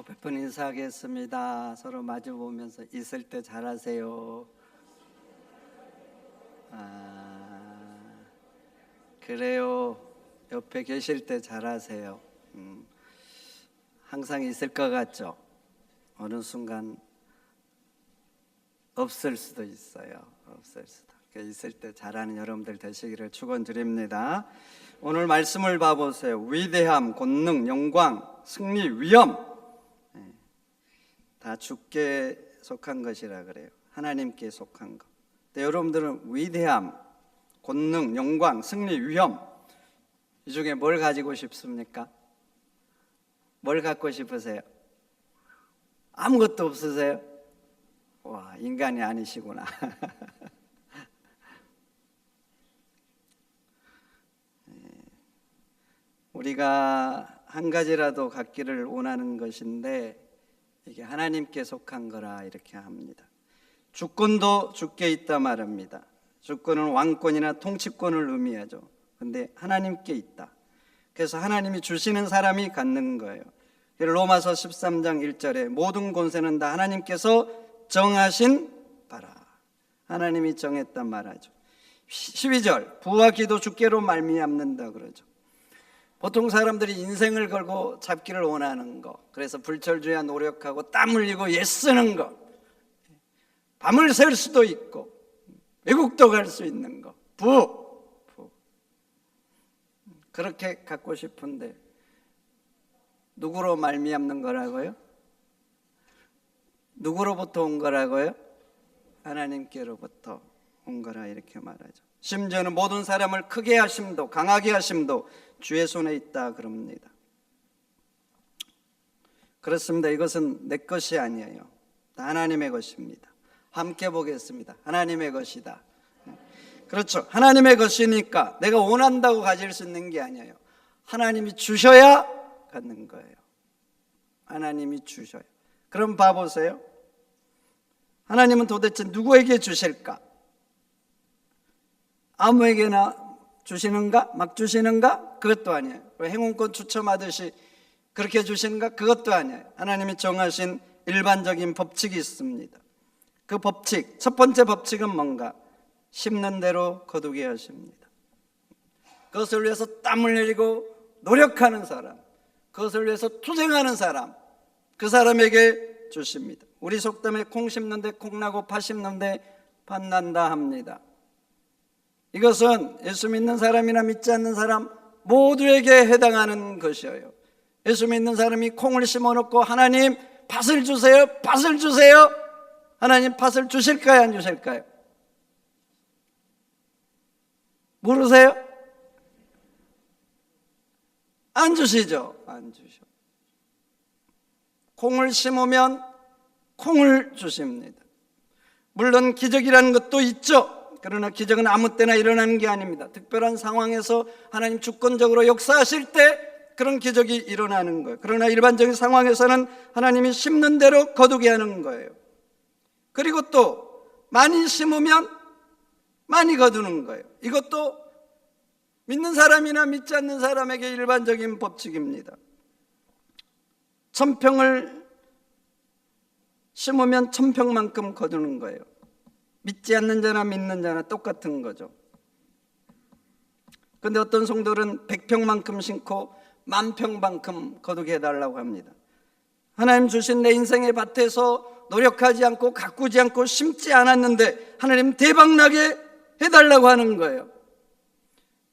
몇 번 인사하겠습니다. 서로 마주 보면서 있을 때 잘하세요. 그래요. 옆에 계실 때 잘하세요. 항상 있을 것 같죠? 어느 순간 없을 수도 있어요. 없을 수도. 있을 때 잘하는 여러분들 되시기를 축원드립니다. 오늘 말씀을 봐보세요. 위대함, 권능, 영광, 승리, 위엄 다 주께 속한 것이라 그래요. 하나님께 속한 것. 근데 여러분들은 위대함, 권능, 영광, 승리, 위엄 이 중에 뭘 가지고 싶습니까? 뭘 갖고 싶으세요? 아무것도 없으세요? 와, 인간이 아니시구나. 우리가 한 가지라도 갖기를 원하는 것인데 이게 하나님께 속한 거라 이렇게 합니다. 주권도 주께 있다 말합니다. 주권은 왕권이나 통치권을 의미하죠. 근데 하나님께 있다. 그래서 하나님이 주시는 사람이 갖는 거예요. 로마서 13장 1절에 모든 권세는 다 하나님께서 정하신 바라. 하나님이 정했단 말하죠. 12절 부와 기도 주께로 말미암는다 그러죠. 보통 사람들이 인생을 걸고 잡기를 원하는 거, 그래서 불철주야 노력하고 땀 흘리고 애쓰는 거, 밤을 샐 수도 있고 외국도 갈 수 있는 거, 부 그렇게 갖고 싶은데 누구로 말미암는 거라고요? 누구로부터 온 거라고요? 하나님께로부터 온 거라 이렇게 말하죠. 심지어는 모든 사람을 크게 하심도 강하게 하심도 주의 손에 있다 그럽니다. 그렇습니다. 이것은 내 것이 아니에요. 다 하나님의 것입니다. 함께 보겠습니다. 하나님의 것이다. 그렇죠. 하나님의 것이니까 내가 원한다고 가질 수 있는 게 아니에요. 하나님이 주셔야 갖는 거예요. 하나님이 주셔요. 그럼 봐보세요. 하나님은 도대체 누구에게 주실까? 아무에게나 주시는가? 막 주시는가? 그것도 아니에요. 행운권 추첨하듯이 그렇게 주시는가? 그것도 아니에요. 하나님이 정하신 일반적인 법칙이 있습니다. 그 법칙, 첫 번째 법칙은 뭔가? 심는 대로 거두게 하십니다. 그것을 위해서 땀을 흘리고 노력하는 사람, 그것을 위해서 투쟁하는 사람, 그 사람에게 주십니다. 우리 속담에 콩 심는데 콩 나고 팥 심는데 팥 난다 합니다. 이것은 예수 믿는 사람이나 믿지 않는 사람 모두에게 해당하는 것이에요. 예수 믿는 사람이 콩을 심어놓고 하나님 팥을 주세요, 팥을 주세요. 하나님 팥을 주실까요, 안 주실까요? 모르세요? 안 주시죠? 안 주셔. 콩을 심으면 콩을 주십니다. 물론 기적이라는 것도 있죠. 그러나 기적은 아무 때나 일어나는 게 아닙니다. 특별한 상황에서 하나님 주권적으로 역사하실 때 그런 기적이 일어나는 거예요. 그러나 일반적인 상황에서는 하나님이 심는 대로 거두게 하는 거예요. 그리고 또 많이 심으면 많이 거두는 거예요. 이것도 믿는 사람이나 믿지 않는 사람에게 일반적인 법칙입니다. 1000평을 심으면 1000평만큼 거두는 거예요. 믿지 않는 자나 믿는 자나 똑같은 거죠. 그런데 어떤 성도들은 100평만큼 심고 10,000평만큼 거두게 해달라고 합니다. 하나님 주신 내 인생의 밭에서 노력하지 않고 가꾸지 않고 심지 않았는데 하나님 대박나게 해달라고 하는 거예요.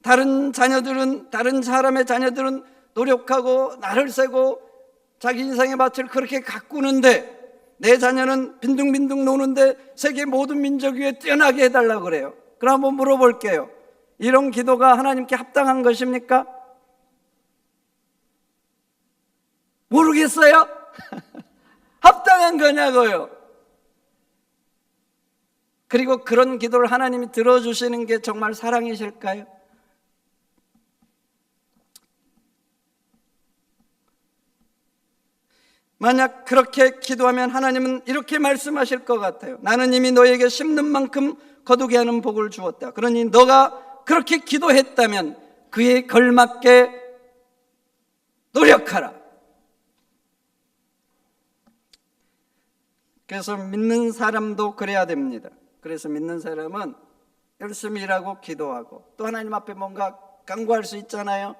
다른 사람의 자녀들은 노력하고 날을 새고 자기 인생의 밭을 그렇게 가꾸는데 내 자녀는 빈둥빈둥 노는데 세계 모든 민족 위에 뛰어나게 해달라고 그래요. 그럼 한번 물어볼게요. 이런 기도가 하나님께 합당한 것입니까? 모르겠어요? 합당한 거냐고요. 그리고 그런 기도를 하나님이 들어주시는 게 정말 사랑이실까요? 만약 그렇게 기도하면 하나님은 이렇게 말씀하실 것 같아요. 나는 이미 너에게 심는 만큼 거두게 하는 복을 주었다. 그러니 너가 그렇게 기도했다면 그에 걸맞게 노력하라. 그래서 믿는 사람도 그래야 됩니다. 그래서 믿는 사람은 열심히 일하고 기도하고 또 하나님 앞에 뭔가 간구할 수 있잖아요.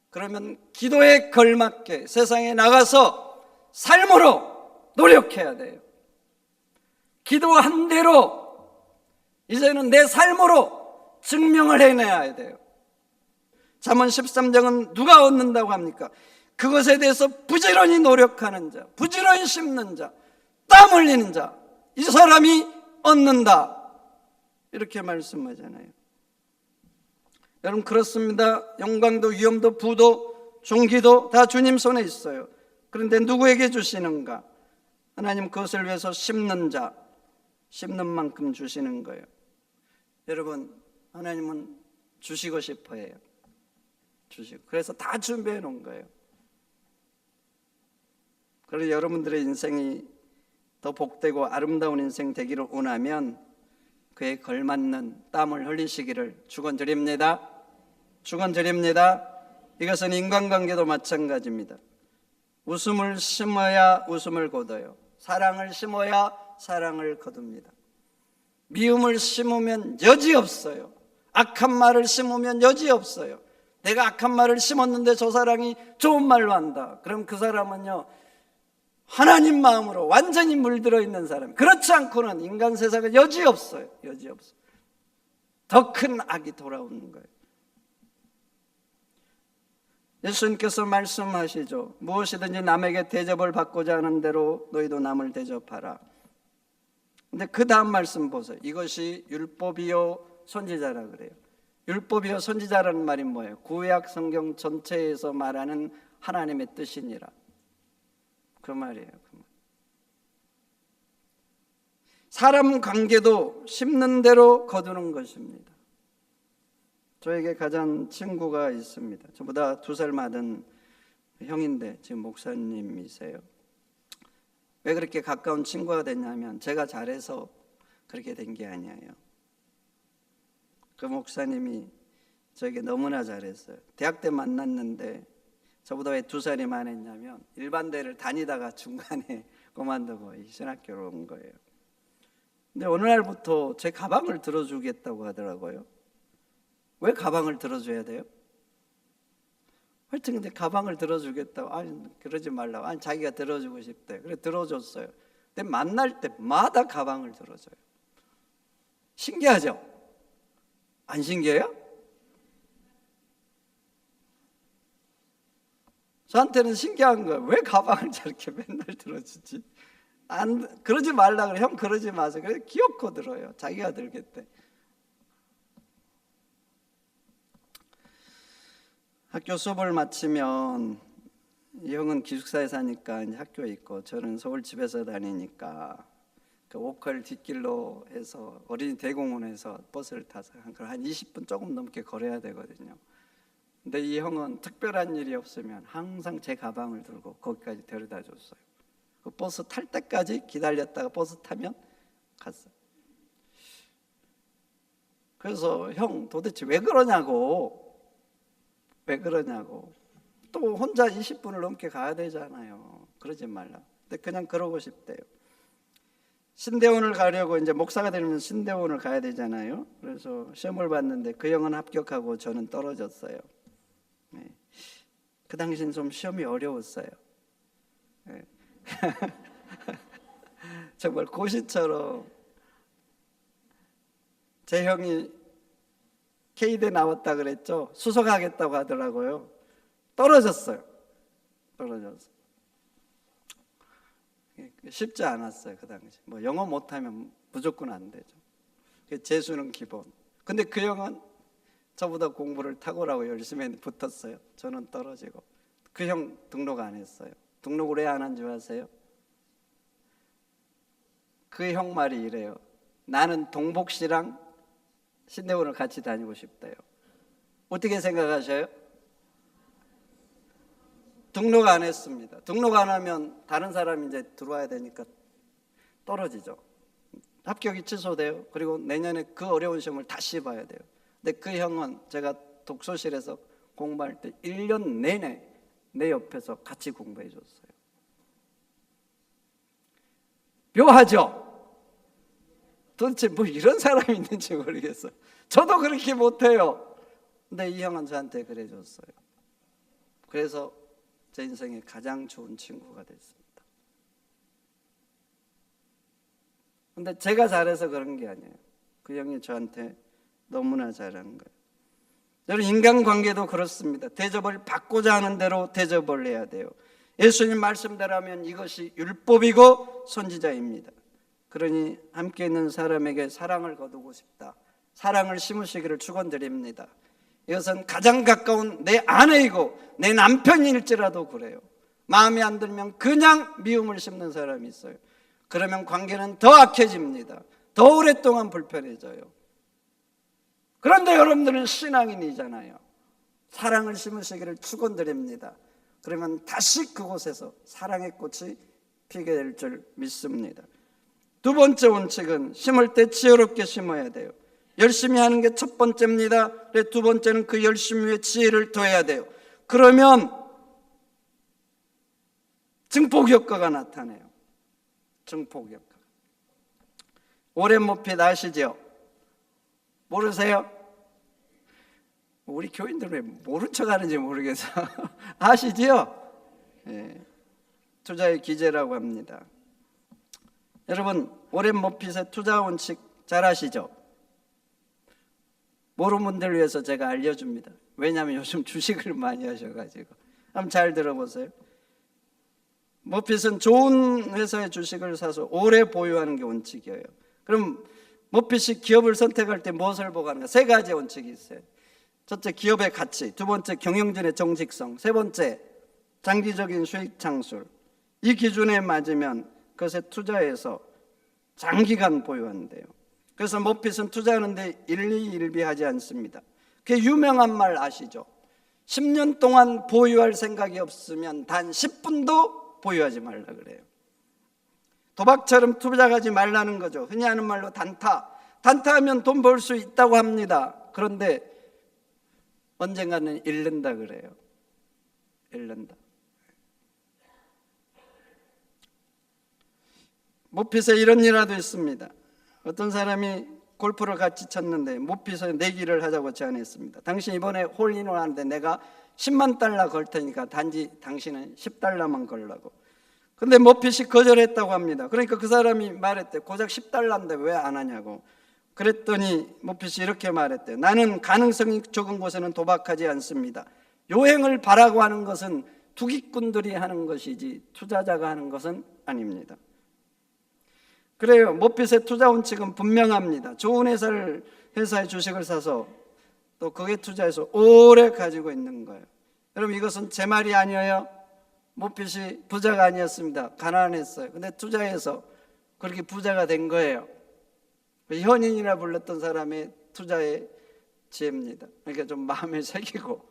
그러면 기도에 걸맞게 세상에 나가서 삶으로 노력해야 돼요. 기도한 대로 이제는 내 삶으로 증명을 해내야 돼요. 잠언 13장은 누가 얻는다고 합니까? 그것에 대해서 부지런히 노력하는 자, 부지런히 심는 자, 땀 흘리는 자, 이 사람이 얻는다, 이렇게 말씀하잖아요. 여러분, 그렇습니다. 영광도 위엄도 부도 존귀도 다 주님 손에 있어요. 그런데 누구에게 주시는가? 하나님 그것을 위해서 심는 자, 심는 만큼 주시는 거예요. 여러분, 하나님은 주시고 싶어 해요. 주시고. 그래서 다 준비해 놓은 거예요. 그래서 여러분들의 인생이 더 복되고 아름다운 인생 되기를 원하면 그에 걸맞는 땀을 흘리시기를 축원드립니다. 축원드립니다. 이것은 인간관계도 마찬가지입니다. 웃음을 심어야 웃음을 거둬요. 사랑을 심어야 사랑을 거둡니다. 미움을 심으면 여지없어요. 악한 말을 심으면 여지없어요. 내가 악한 말을 심었는데 저 사람이 좋은 말로 한다. 그럼 그 사람은요, 하나님 마음으로 완전히 물들어 있는 사람. 그렇지 않고는 인간 세상에 여지없어요. 여지없어요. 더 큰 악이 돌아오는 거예요. 예수님께서 말씀하시죠. 무엇이든지 남에게 대접을 받고자 하는 대로 너희도 남을 대접하라. 근데 그 다음 말씀 보세요. 이것이 율법이요 선지자라 그래요. 율법이요 선지자라는 말이 뭐예요? 구약 성경 전체에서 말하는 하나님의 뜻이니라. 그 말이에요. 그 말. 사람 관계도 심는 대로 거두는 것입니다. 저에게 가장 친구가 있습니다. 저보다 2살 많은 형인데 지금 목사님이세요. 왜 그렇게 가까운 친구가 됐냐면 제가 잘해서 그렇게 된 게 아니에요. 그 목사님이 저에게 너무나 잘했어요. 대학 때 만났는데 저보다 왜 2살이 많았냐면 일반대를 다니다가 중간에 그만두고 이 신학교로 온 거예요. 근데 어느 날부터 제 가방을 들어주겠다고 하더라고요. 왜 가방을 들어줘야 돼요? 하여튼 근데 가방을 들어주겠다고. 아니 그러지 말라고. 아니 자기가 들어주고 싶대. 그래 들어줬어요. 근데 만날 때마다 가방을 들어줘요. 신기하죠? 안 신기해요? 저한테는 신기한 거예요. 왜 가방을 저렇게 맨날 들어주지? 그러지 말라 그래. 형 그러지 마세요. 그래 귀엽고 들어요. 자기가 들겠대. 학교 수업을 마치면 이 형은 기숙사에 사니까 이제 학교에 있고 저는 서울 집에서 다니니까 그 오컬 뒷길로 해서 어린이 대공원에서 버스를 타서 한 20분 조금 넘게 걸어야 되거든요. 근데 이 형은 특별한 일이 없으면 항상 제 가방을 들고 거기까지 데려다 줬어요. 그 버스 탈 때까지 기다렸다가 버스 타면 갔어요. 그래서 형 도대체 왜 그러냐고. 왜 그러냐고. 또 혼자 20분을 넘게 가야 되잖아요. 그러지 말라. 근데 그냥 그러고 싶대요. 신대원을 가려고 이제 목사가 되면 신대원을 가야 되잖아요. 그래서 시험을 봤는데 그 형은 합격하고 저는 떨어졌어요. 네. 그 당시엔 좀 시험이 어려웠어요. 네. 정말 고시처럼 제 형이 K대 나왔다 그랬죠. 수석하겠다고 하더라고요. 떨어졌어요. 떨어졌어요. 쉽지 않았어요. 그 당시. 뭐 영어 못하면 무조건 안 되죠. 재수는 기본. 근데 그 형은 저보다 공부를 탁월하고 열심히 붙었어요. 저는 떨어지고. 그 형 등록 안 했어요. 등록을 왜 안 한 줄 아세요? 그 형 말이 이래요. 나는 동복 씨랑 신대원을 같이 다니고 싶대요. 어떻게 생각하셔요? 등록 안 했습니다. 등록 안 하면 다른 사람이 이제 들어와야 되니까 떨어지죠. 합격이 취소돼요. 그리고 내년에 그 어려운 시험을 다시 봐야 돼요. 근데 그 형은 제가 독서실에서 공부할 때 1년 내내 내 옆에서 같이 공부해 줬어요. 묘하죠? 도대체 뭐 이런 사람이 있는지 모르겠어요. 저도 그렇게 못해요. 근데 이 형은 저한테 그래줬어요. 그래서 제 인생의 가장 좋은 친구가 됐습니다. 근데 제가 잘해서 그런 게 아니에요. 그 형이 저한테 너무나 잘한 거예요. 여러분, 인간관계도 그렇습니다. 대접을 받고자 하는 대로 대접을 해야 돼요. 예수님 말씀대로라면 이것이 율법이고 선지자입니다. 그러니 함께 있는 사람에게 사랑을 거두고 싶다, 사랑을 심으시기를 축원드립니다. 이것은 가장 가까운 내 아내이고 내 남편일지라도 그래요. 마음에 안 들면 그냥 미움을 심는 사람이 있어요. 그러면 관계는 더 악해집니다. 더 오랫동안 불편해져요. 그런데 여러분들은 신앙인이잖아요. 사랑을 심으시기를 축원드립니다. 그러면 다시 그곳에서 사랑의 꽃이 피게 될 줄 믿습니다. 두 번째 원칙은 심을 때 지혜롭게 심어야 돼요. 열심히 하는 게 첫 번째입니다. 두 번째는 그 열심 위에 지혜를 더해야 돼요. 그러면 증폭 효과가 나타나요. 증폭 효과. 오랜 모핏 아시죠? 모르세요? 우리 교인들 왜 모른 척 하는지 모르겠어. 아시지요? 네. 투자의 기제라고 합니다. 여러분, 오랜 모핏의 투자 원칙 잘 아시죠? 모르는 분들을 위해서 제가 알려줍니다. 왜냐하면 요즘 주식을 많이 하셔가지고. 한번 잘 들어보세요. 모핏은 좋은 회사의 주식을 사서 오래 보유하는 게 원칙이에요. 그럼 모핏이 기업을 선택할 때 무엇을 보고 하는가? 세 가지 원칙이 있어요. 첫째, 기업의 가치. 두 번째, 경영진의 정직성. 세 번째, 장기적인 수익 창출. 이 기준에 맞으면 그것에 투자해서 장기간 보유한대요. 그래서 모핏은 투자하는데 일희일비하지 않습니다. 그 유명한 말 아시죠? 10년 동안 보유할 생각이 없으면 단 10분도 보유하지 말라 그래요. 도박처럼 투자하지 말라는 거죠. 흔히 하는 말로 단타. 단타하면 돈 벌 수 있다고 합니다. 그런데 언젠가는 잃는다 그래요. 잃는다. 모핏에 이런 일화도 있습니다. 어떤 사람이 골프를 같이 쳤는데 모핏에 내기를 하자고 제안했습니다. 당신 이번에 홀인원 하는데 내가 10만 달러 걸 테니까 단지 당신은 10달러만 걸라고. 근데 모핏이 거절했다고 합니다. 그러니까 그 사람이 말했대. 고작 10달러인데 왜 안 하냐고. 그랬더니 모핏이 이렇게 말했대. 나는 가능성이 적은 곳에는 도박하지 않습니다. 요행을 바라고 하는 것은 투기꾼들이 하는 것이지 투자자가 하는 것은 아닙니다. 그래요. 모핏의 투자 원칙은 분명합니다. 좋은 회사의 주식을 사서 또 거기에 투자해서 오래 가지고 있는 거예요. 여러분, 이것은 제 말이 아니에요. 모핏이 부자가 아니었습니다. 가난했어요. 근데 투자해서 그렇게 부자가 된 거예요. 현인이라 불렀던 사람의 투자의 지혜입니다. 그러니까 좀 마음에 새기고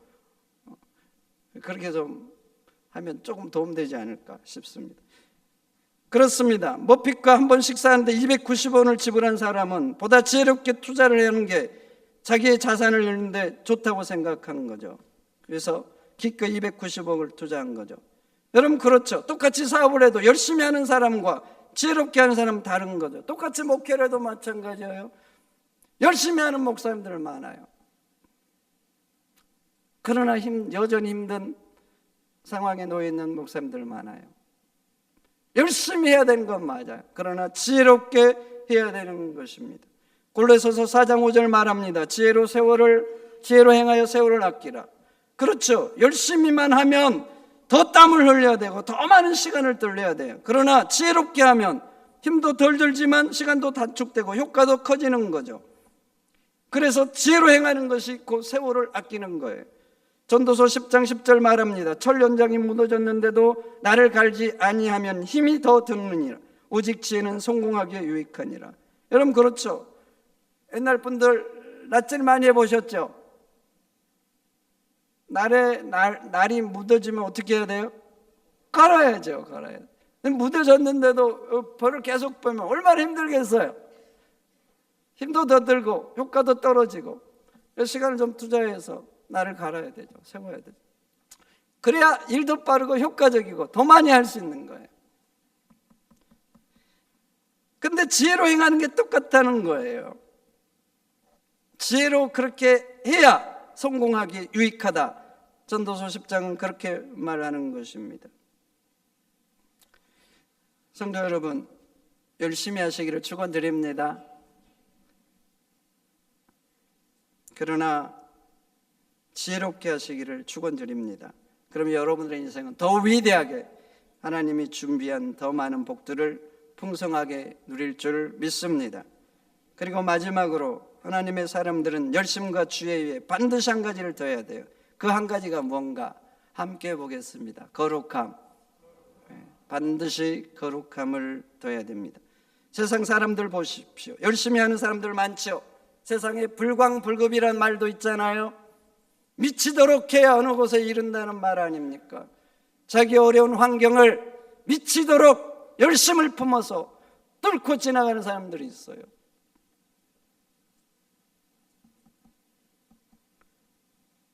그렇게 좀 하면 조금 도움되지 않을까 싶습니다. 그렇습니다. 모핏과 한 번 식사하는데 290원을 지불한 사람은 보다 지혜롭게 투자를 하는 게 자기의 자산을 잃는데 좋다고 생각하는 거죠. 그래서 기꺼이 290억을 투자한 거죠. 여러분, 그렇죠. 똑같이 사업을 해도 열심히 하는 사람과 지혜롭게 하는 사람은 다른 거죠. 똑같이 목회를 해도 마찬가지예요. 열심히 하는 목사님들 많아요. 그러나 여전히 힘든 상황에 놓여 있는 목사님들 많아요. 열심히 해야 되는 건 맞아요. 그러나 지혜롭게 해야 되는 것입니다. 골로새서 4장 5절 말합니다. 지혜로 행하여 세월을 아끼라. 그렇죠. 열심히만 하면 더 땀을 흘려야 되고 더 많은 시간을 들여야 돼요. 그러나 지혜롭게 하면 힘도 덜 들지만 시간도 단축되고 효과도 커지는 거죠. 그래서 지혜로 행하는 것이 그 세월을 아끼는 거예요. 전도서 10장 10절 말합니다. 철 연장이 무너졌는데도 나를 갈지 아니하면 힘이 더 드느니라. 오직 지혜는 성공하기에 유익하니라. 여러분, 그렇죠. 옛날 분들 낯질 많이 해보셨죠? 날이 묻어지면 어떻게 해야 돼요? 갈아야죠. 갈아야 돼요. 묻어졌는데도 벌을 계속 보면 얼마나 힘들겠어요. 힘도 더 들고 효과도 떨어지고. 시간을 좀 투자해서 나를 갈아야 되죠. 세워야 되죠. 그래야 일도 빠르고 효과적이고 더 많이 할 수 있는 거예요. 근데 지혜로 행하는 게 똑같다는 거예요. 지혜로 그렇게 해야 성공하기 유익하다. 전도서 10장은 그렇게 말하는 것입니다. 성도 여러분, 열심히 하시기를 축원드립니다. 그러나 지혜롭게 하시기를 축원드립니다. 그러면 여러분들의 인생은 더 위대하게 하나님이 준비한 더 많은 복들을 풍성하게 누릴 줄 믿습니다. 그리고 마지막으로 하나님의 사람들은 열심과 주의 위에 반드시 한 가지를 더 해야 돼요. 그 한 가지가 뭔가 함께 보겠습니다. 거룩함. 반드시 거룩함을 더해야 됩니다. 세상 사람들 보십시오. 열심히 하는 사람들 많죠. 세상에 불광불급이란 말도 있잖아요. 미치도록 해야 어느 곳에 이른다는 말 아닙니까? 자기 어려운 환경을 미치도록 열심을 품어서 뚫고 지나가는 사람들이 있어요.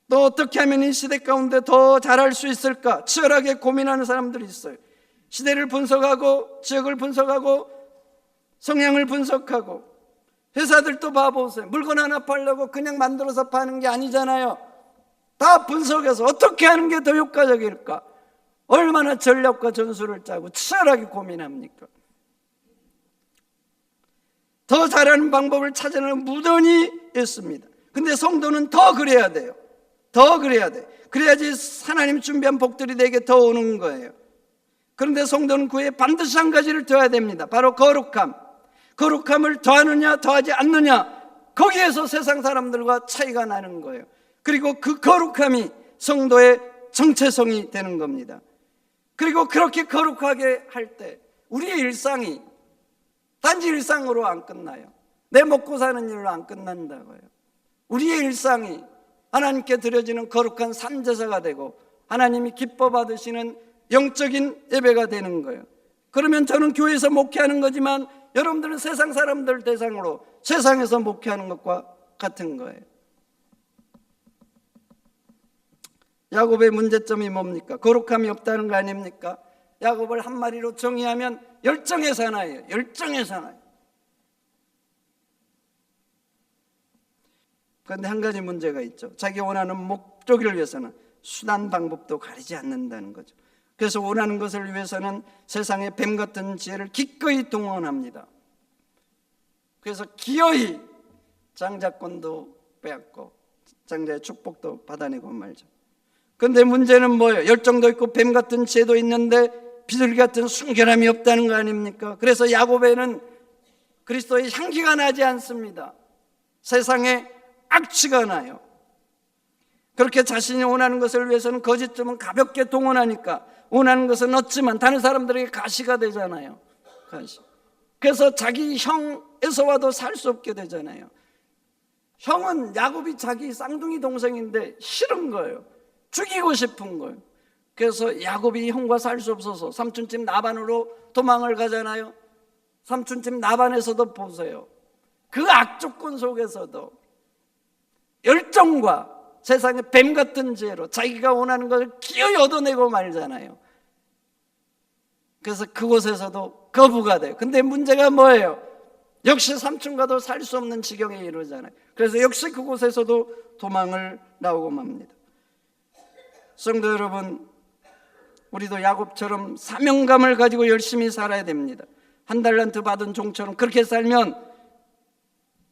또 어떻게 하면 이 시대 가운데 더 잘할 수 있을까? 치열하게 고민하는 사람들이 있어요. 시대를 분석하고 지역을 분석하고 성향을 분석하고, 회사들도 봐보세요. 물건 하나 팔려고 그냥 만들어서 파는 게 아니잖아요. 다 분석해서 어떻게 하는 게 더 효과적일까? 얼마나 전략과 전술을 짜고 치열하게 고민합니까? 더 잘하는 방법을 찾아내는 무던히 있습니다. 근데 성도는 더 그래야 돼요. 더 그래야 돼. 그래야지 하나님 준비한 복들이 내게 더 오는 거예요. 그런데 성도는 그에 반드시 한 가지를 더해야 됩니다. 바로 거룩함. 거룩함을 더하느냐 더하지 않느냐, 거기에서 세상 사람들과 차이가 나는 거예요. 그리고 그 거룩함이 성도의 정체성이 되는 겁니다. 그리고 그렇게 거룩하게 할 때 우리의 일상이 단지 일상으로 안 끝나요. 내 먹고 사는 일로 안 끝난다고요. 우리의 일상이 하나님께 드려지는 거룩한 산제사가 되고 하나님이 기뻐 받으시는 영적인 예배가 되는 거예요. 그러면 저는 교회에서 목회하는 거지만 여러분들은 세상 사람들 대상으로 세상에서 목회하는 것과 같은 거예요. 야곱의 문제점이 뭡니까? 거룩함이 없다는 거 아닙니까? 야곱을 한 마리로 정의하면 열정의 사나이예요. 열정의 사나이. 그런데 한 가지 문제가 있죠. 자기 원하는 목적을 위해서는 수단 방법도 가리지 않는다는 거죠. 그래서 원하는 것을 위해서는 세상의 뱀 같은 지혜를 기꺼이 동원합니다. 그래서 기어이 장자권도 빼앗고 장자의 축복도 받아내고 말죠. 그런데 문제는 뭐예요? 열정도 있고 뱀 같은 지혜도 있는데 비둘기 같은 순결함이 없다는 거 아닙니까? 그래서 야곱에는 그리스도의 향기가 나지 않습니다. 세상에 악취가 나요. 그렇게 자신이 원하는 것을 위해서는 거짓점은 가볍게 동원하니까 원하는 것은 얻지만 다른 사람들에게 가시가 되잖아요. 가시. 그래서 자기 형에서와도 살 수 없게 되잖아요. 형은 야곱이 자기 쌍둥이 동생인데 싫은 거예요. 죽이고 싶은 거예요. 그래서 야곱이 형과 살 수 없어서 삼촌집 라반으로 도망을 가잖아요. 삼촌집 라반에서도 보세요. 그 악조건 속에서도 열정과 세상의 뱀 같은 지혜로 자기가 원하는 것을 기어이 얻어내고 말잖아요. 그래서 그곳에서도 거부가 돼요. 근데 문제가 뭐예요? 역시 삼촌과도 살 수 없는 지경에 이르잖아요. 그래서 역시 그곳에서도 도망을 나오고 맙니다. 성도 여러분, 우리도 야곱처럼 사명감을 가지고 열심히 살아야 됩니다. 한 달란트 받은 종처럼 그렇게 살면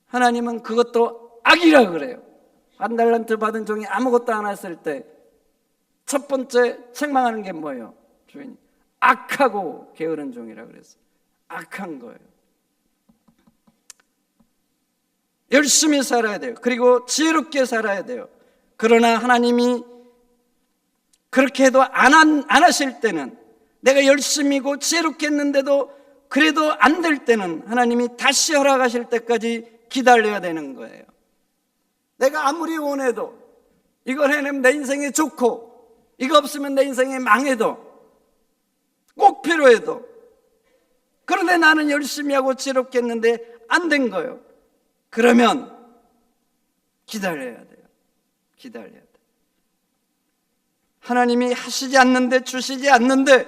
하나님은 그것도 악이라 그래요. 한 달란트 받은 종이 아무것도 안 했을 때 첫 번째 책망하는 게 뭐예요? 주인이 악하고 게으른 종이라 그랬어요. 악한 거예요. 열심히 살아야 돼요. 그리고 지혜롭게 살아야 돼요. 그러나 하나님이 그렇게 해도 안 하실 때는, 내가 열심히고 지혜롭게 했는데도 그래도 안 될 때는 하나님이 다시 허락하실 때까지 기다려야 되는 거예요. 내가 아무리 원해도 이걸 해내면 내 인생에 좋고 이거 없으면 내 인생에 망해도 꼭 필요해도, 그런데 나는 열심히 하고 지혜롭게 했는데 안 된 거예요. 그러면 기다려야 돼요. 기다려야 돼요. 하나님이 하시지 않는데, 주시지 않는데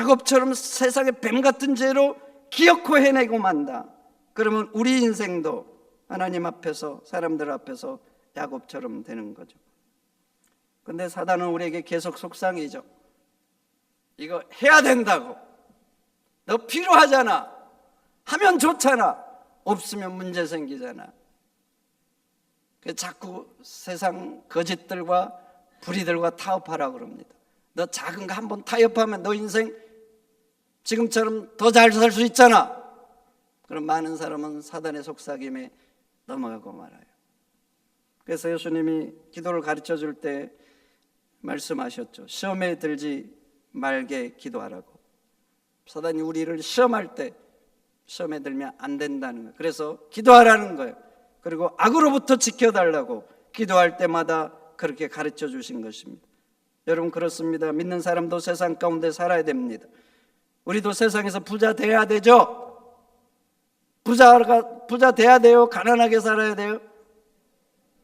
야곱처럼 세상의 뱀 같은 죄로 기어코 해내고 만다. 그러면 우리 인생도 하나님 앞에서, 사람들 앞에서 야곱처럼 되는 거죠. 근데 사단은 우리에게 계속 속상이죠. 이거 해야 된다고, 너 필요하잖아, 하면 좋잖아, 없으면 문제 생기잖아. 자꾸 세상 거짓들과 불의들과 타협하라고 그럽니다. 너 작은 거 한번 타협하면 너 인생 지금처럼 더 잘 살 수 있잖아. 그럼 많은 사람은 사단의 속삭임에 넘어가고 말아요. 그래서 예수님이 기도를 가르쳐 줄 때 말씀하셨죠. 시험에 들지 말게 기도하라고. 사단이 우리를 시험할 때 시험에 들면 안 된다는 거예요. 그래서 기도하라는 거예요. 그리고 악으로부터 지켜달라고 기도할 때마다 그렇게 가르쳐 주신 것입니다. 여러분, 그렇습니다. 믿는 사람도 세상 가운데 살아야 됩니다. 우리도 세상에서 부자 돼야 되죠. 부자 돼야 돼요? 가난하게 살아야 돼요?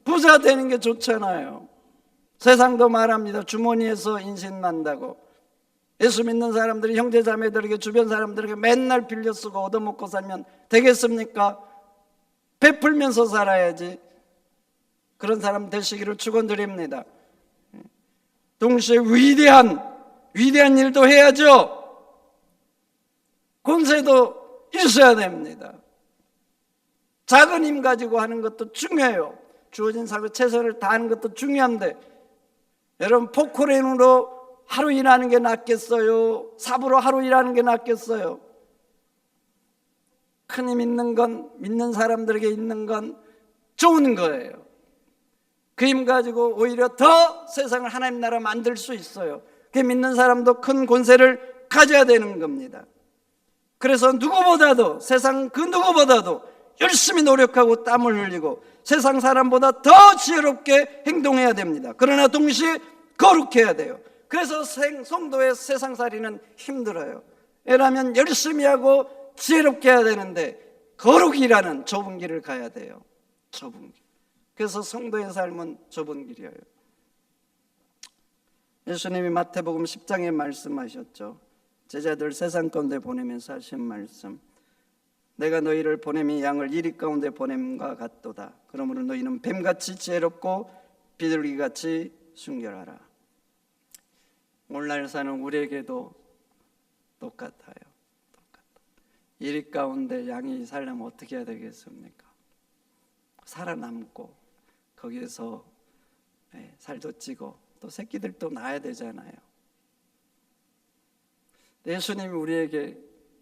부자 되는 게 좋잖아요. 세상도 말합니다. 주머니에서 인신난다고. 예수 믿는 사람들이 형제자매들에게, 주변 사람들에게 맨날 빌려 쓰고 얻어먹고 살면 되겠습니까? 베풀면서 살아야지. 그런 사람 되시기를 축원드립니다. 동시에 위대한 일도 해야죠. 권세도 있어야 됩니다. 작은 힘 가지고 하는 것도 중요해요. 주어진 사람에 최선을 다하는 것도 중요한데, 여러분, 포크레인으로 하루 일하는 게 낫겠어요? 삽으로 하루 일하는 게 낫겠어요? 큰 힘 있는 건, 믿는 사람들에게 있는 건 좋은 거예요. 그 힘 가지고 오히려 더 세상을 하나님 나라 만들 수 있어요. 그 믿는 사람도 큰 권세를 가져야 되는 겁니다. 그래서 누구보다도, 세상 그 누구보다도 열심히 노력하고 땀을 흘리고 세상 사람보다 더 지혜롭게 행동해야 됩니다. 그러나 동시에 거룩해야 돼요. 그래서 성도의 세상살이는 힘들어요. 왜냐하면 열심히 하고 지혜롭게 해야 되는데 거룩이라는 좁은 길을 가야 돼요. 좁은 길. 그래서 성도의 삶은 좁은 길이에요. 예수님이 마태복음 10장에 말씀하셨죠. 제자들 세상 가운데 보내면서 하신 말씀. 내가 너희를 보냄이 양을 이리 가운데 보냄과 같도다. 그러므로 너희는 뱀같이 지혜롭고 비둘기같이 순결하라. 오늘날 사는 우리에게도 똑같아요. 이리 가운데 양이 살려면 어떻게 해야 되겠습니까? 살아남고 거기에서 살도 찌고 또 새끼들도 낳아야 되잖아요. 예수님이 우리에게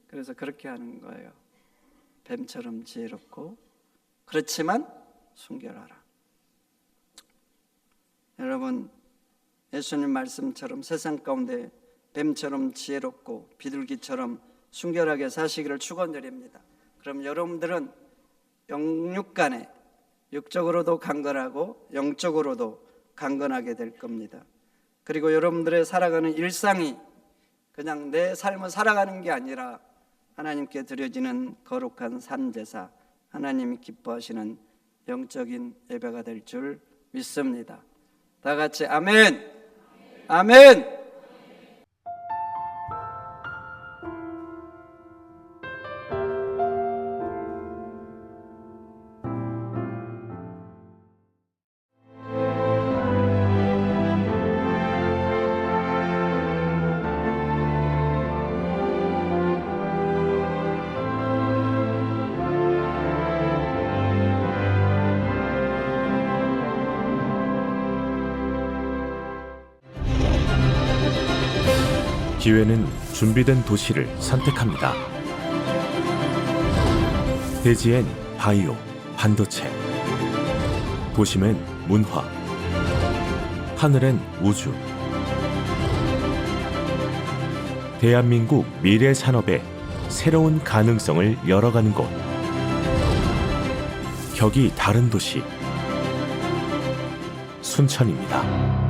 그래서 그렇게 하는 거예요. 뱀처럼 지혜롭고 그렇지만 순결하라. 여러분, 예수님 말씀처럼 세상 가운데 뱀처럼 지혜롭고 비둘기처럼 순결하게 사시기를 축원드립니다. 그럼 여러분들은 영육간에 육적으로도 강건하고 영적으로도 강건하게 될 겁니다. 그리고 여러분들의 살아가는 일상이 그냥 내 삶을 살아가는 게 아니라 하나님께 드려지는 거룩한 산제사, 하나님이 기뻐하시는 영적인 예배가 될 줄 믿습니다. 다 같이 아멘. 아멘. 기회는 준비된 도시를 선택합니다. 대지엔 바이오, 반도체, 도심엔 문화, 하늘엔 우주. 대한민국 미래 산업의 새로운 가능성을 열어가는 곳. 격이 다른 도시, 순천입니다.